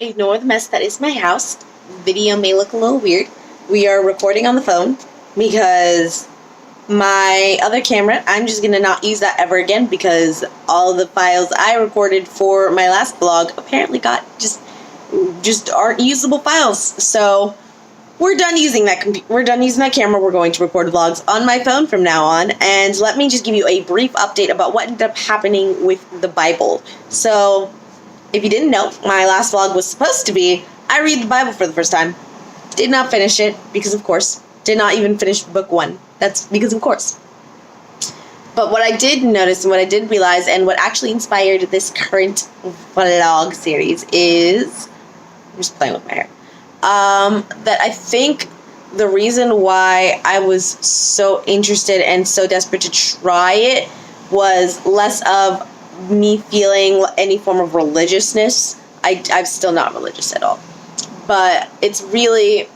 Ignore the mess that is my house. Video may look a little weird. We are recording on the phone because my other camera, I'm just going to not use that ever again because all the files I recorded for my last vlog apparently got just aren't usable files. So we're done using that we're done using that camera. We're going to record vlogs on my phone from now on. And let me just give you a brief update about what ended up happening with the Bible. So if you didn't know, my last vlog was supposed to be I read the Bible for the first time. Did not finish it because, of course, did not even finish book 1. That's because, of course. But what I did notice and what I did realize and what actually inspired this current vlog series is, I'm just playing with my hair, that I think the reason why I was so interested and so desperate to try it was less of me feeling any form of religiousness. I'm still not religious at all. But it's really,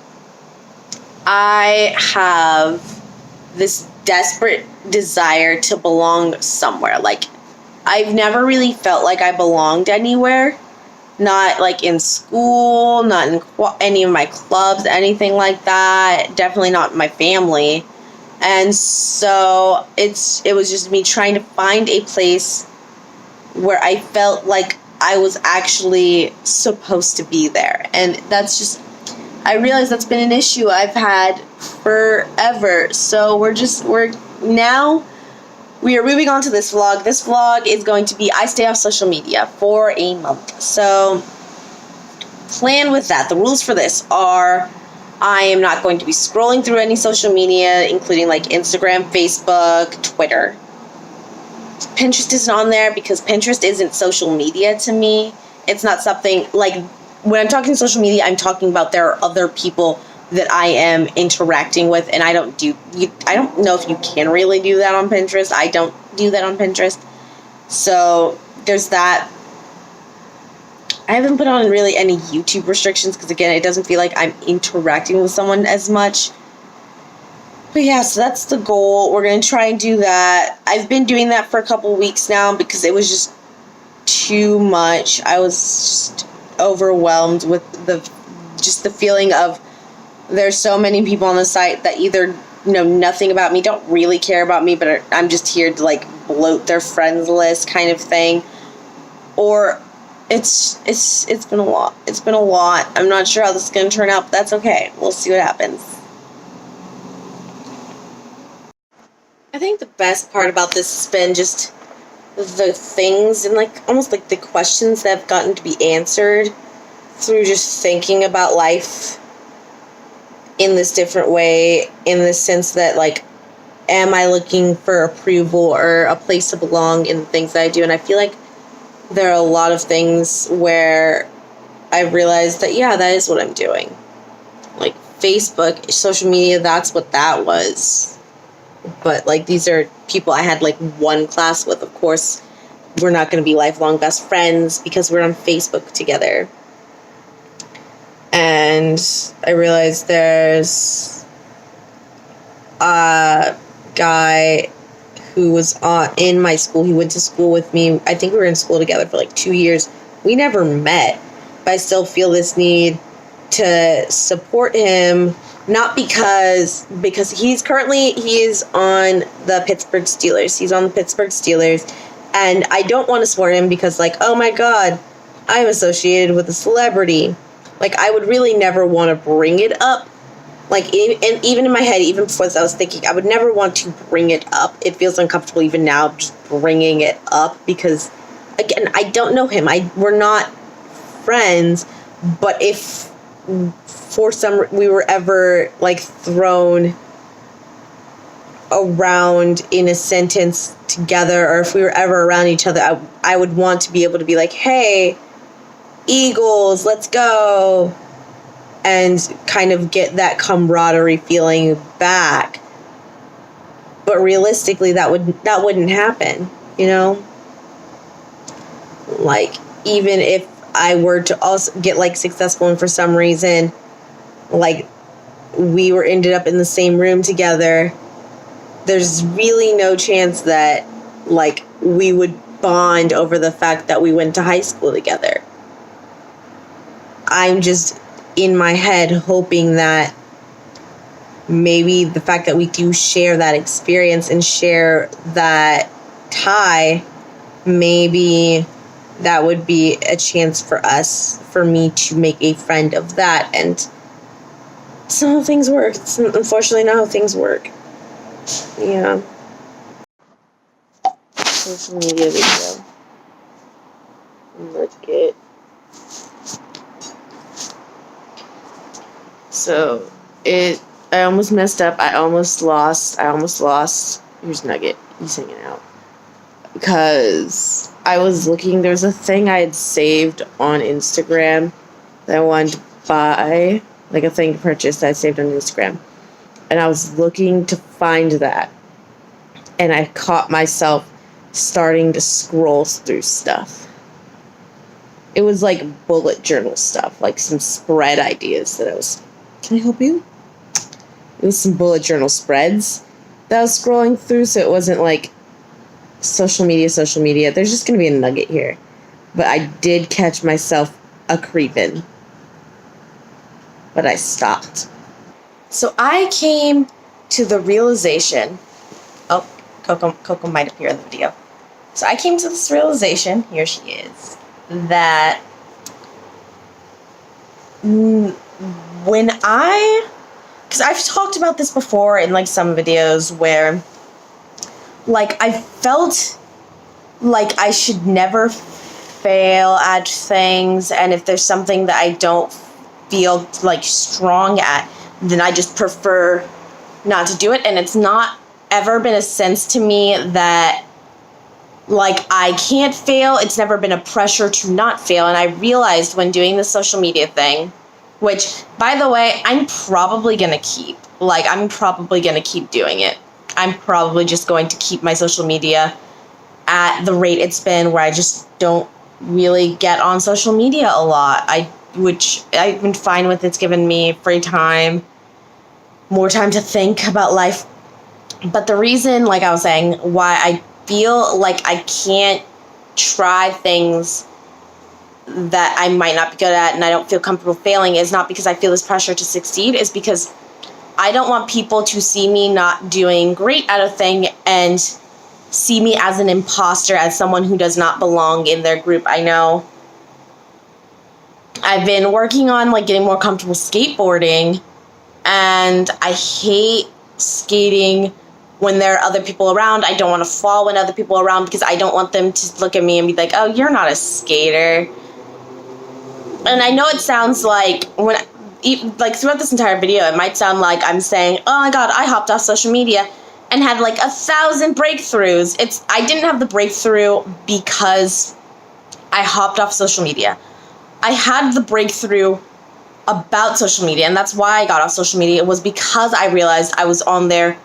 I have this desperate desire to belong somewhere. Like, I've never really felt like I belonged anywhere. Not like in school, not in any of my clubs, anything like that. Definitely not my family. And so it was just me trying to find a place where I felt like I was actually supposed to be there. And that's just, I realize that's been an issue I've had forever. So we are moving on to this vlog. This vlog is going to be I stay off social media for a month. So plan with that. The rules for this are I am not going to be scrolling through any social media, including like Instagram, Facebook, Twitter. Pinterest isn't on there because Pinterest isn't social media to me. It's not something like, when I'm talking social media, I'm talking about there are other people that I am interacting with, and I don't know if you can really do that on Pinterest. I don't do that on Pinterest. So there's that. I haven't put on really any YouTube restrictions because, again, it doesn't feel like I'm interacting with someone as much. But yeah, so that's the goal. We're going to try and do that. I've been doing that for a couple weeks now because it was just too much. I was just overwhelmed with the feeling of there's so many people on the site that either know nothing about me, don't really care about me, but I'm just here to like bloat their friends list kind of thing. Or it's been a lot. It's been a lot. I'm not sure how this is going to turn out, but that's okay. We'll see what happens. I think the best part about this has been just the things and like almost like the questions that have gotten to be answered through just thinking about life in this different way, in the sense that like, am I looking for approval or a place to belong in the things that I do? And I feel like there are a lot of things where I realized that, yeah, that is what I'm doing. Like Facebook, social media, that's what that was. But like, these are people I had like one class with. Of course, we're not going to be lifelong best friends because we're on Facebook together. And I realized there's a guy who was in my school. He went to school with me. I think we were in school together for like 2 years. We never met, but I still feel this need to support him. Not because he is on the Pittsburgh Steelers. He's on the Pittsburgh Steelers. And I don't want to support him because, like, oh my God, I'm associated with a celebrity. Like, I would really never want to bring it up. Like, and even in my head, even before this, I was thinking, I would never want to bring it up. It feels uncomfortable even now just bringing it up because, again, I don't know him. We're not friends. But if for we were ever like thrown around in a sentence together, or if we were ever around each other, I would want to be able to be like, hey, Eagles, let's go, and kind of get that camaraderie feeling back. But realistically, that wouldn't happen, you know? Like, even if I were to also get like successful and for some reason like we ended up in the same room together, there's really no chance that like we would bond over the fact that we went to high school together. I'm just in my head hoping that maybe the fact that we do share that experience and share that tie, maybe that would be a chance for me to make a friend of that. And it's not how things work. It's unfortunately not how things work. Yeah. Social media video. Look it. So I almost messed up. I almost lost. Here's Nugget. He's hanging out. Because I was looking, there's a thing I had saved on Instagram that I wanted to buy. Like a thing to purchase that I saved on Instagram. And I was looking to find that. And I caught myself starting to scroll through stuff. It was like bullet journal stuff, like some spread ideas that I was... Can I help you? It was some bullet journal spreads that I was scrolling through, so it wasn't like social media. There's just going to be a nugget here. But I did catch myself a creeping. But I stopped. So I came to the realization... Oh, Coco might appear in the video. So I came to this realization, here she is, that when because I've talked about this before in like some videos where like I felt like I should never fail at things, and if there's something that I don't feel like strong at, then I just prefer not to do it. And it's not ever been a sense to me that like I can't fail. It's never been a pressure to not fail. And I realized when doing the social media thing, which by the way, I'm probably going to keep doing it. I'm probably just going to keep my social media at the rate it's been, where I just don't really get on social media a lot. Which I've been fine with. It's given me free time, more time to think about life. But the reason, like I was saying, why I feel like I can't try things that I might not be good at and I don't feel comfortable failing is not because I feel this pressure to succeed. It's because I don't want people to see me not doing great at a thing and see me as an imposter, as someone who does not belong in their group. I know I've been working on like getting more comfortable skateboarding, and I hate skating when there are other people around. I don't want to fall when other people are around because I don't want them to look at me and be like, oh, you're not a skater. And I know it sounds like, throughout this entire video, it might sound like I'm saying, oh my god, I hopped off social media and had like 1,000 breakthroughs. I didn't have the breakthrough because I hopped off social media. I had the breakthrough about social media, and that's why I got off social media. It was because I realized I was on there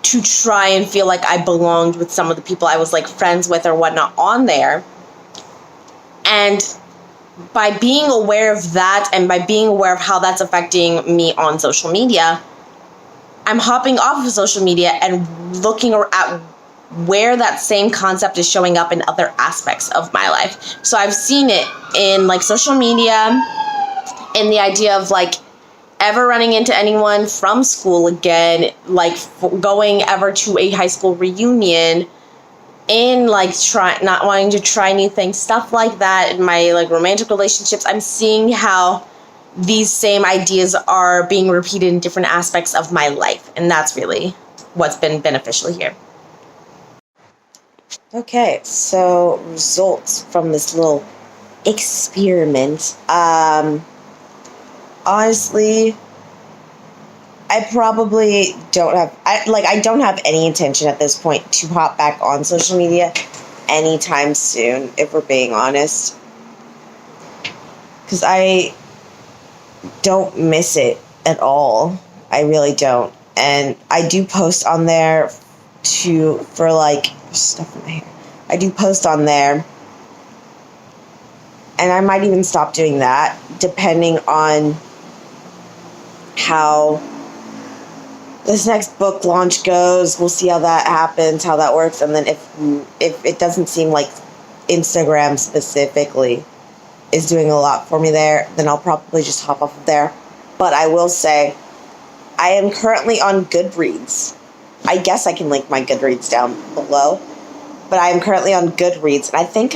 to try and feel like I belonged with some of the people I was like friends with or whatnot on there. And by being aware of that and by being aware of how that's affecting me on social media, I'm hopping off of social media and looking at where that same concept is showing up in other aspects of my life. So I've seen it in like social media, in the idea of like ever running into anyone from school again, like going ever to a high school reunion, in like not wanting to try new things, stuff like that. In my like romantic relationships, I'm seeing how these same ideas are being repeated in different aspects of my life, and that's really what's been beneficial here. Okay, so results from this little experiment. Honestly, I probably don't have... I don't have any intention at this point to hop back on social media anytime soon, if we're being honest. Because I don't miss it at all. I really don't. And I do post on there for like stuff in my hair. I do post on there. And I might even stop doing that, depending on how this next book launch goes. We'll see how that happens, how that works. And then if it doesn't seem like Instagram specifically is doing a lot for me there, then I'll probably just hop off of there. But I will say, I am currently on GoodReads. I guess I can link my GoodReads down below. But I am currently on GoodReads, and I think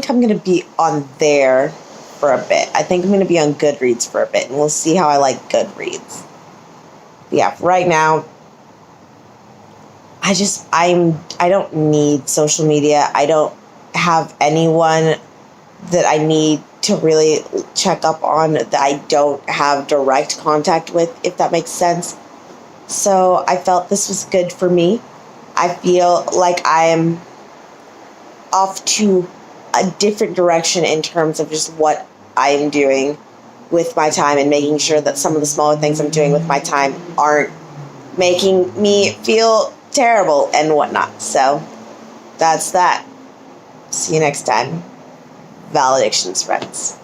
I'm going to be on there for a bit. I think I'm going to be on GoodReads for a bit, and we'll see how I like GoodReads. Yeah, right now, I don't need social media. I don't have anyone that I need to really check up on that I don't have direct contact with, if that makes sense. So I felt this was good for me. I feel like I'm off to a different direction in terms of just what I am doing with my time and making sure that some of the smaller things I'm doing with my time aren't making me feel terrible and whatnot. So that's that. See you next time. Valedictions, friends.